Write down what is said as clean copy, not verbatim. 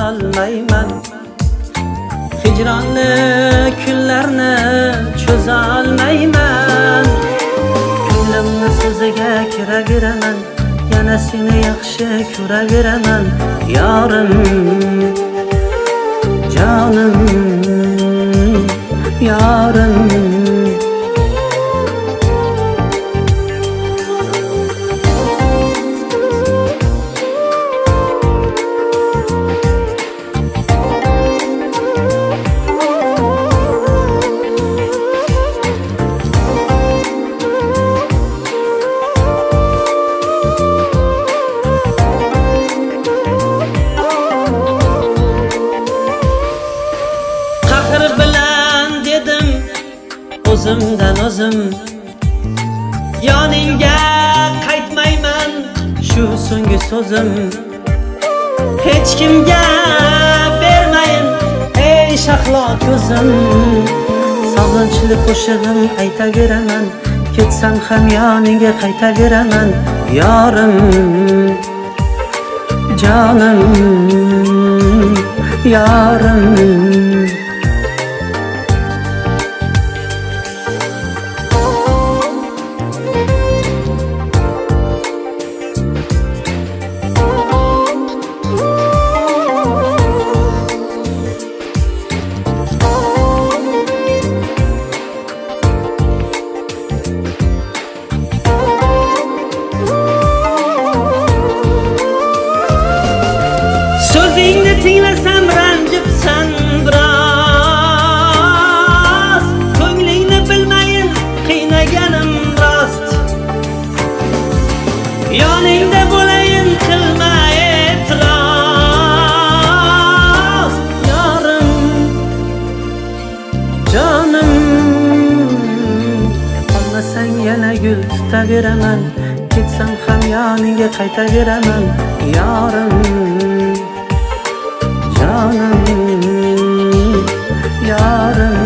olmayman. Hicronli kunlarni cho'za olmayman. Ko'nglimni so'ziga kiraveraman, yana seni yaxshi ko'raveraman. Yorim, jonim, yorim. O'zimdan o'zim yoningga qaytmayman, shu so'nggi so'zim. Hech kimga bermayin ey shahlo ko'zim. Sog'inchli qo'shig'im aytaveraman, ketsam ham yoningga qaytaveraman. Yorim, jonim, yorim. Sözingni tinglasam ranjibsan biroz, ko'nglingni bilmayin qiynaganim rost. Yoningda bo'layin qilma e'tiroz. Yorim, jonim, qolmasang yana gul tutaveraman, ketsam ham yoningga qaytaveraman. Yorim, jonim, yorim.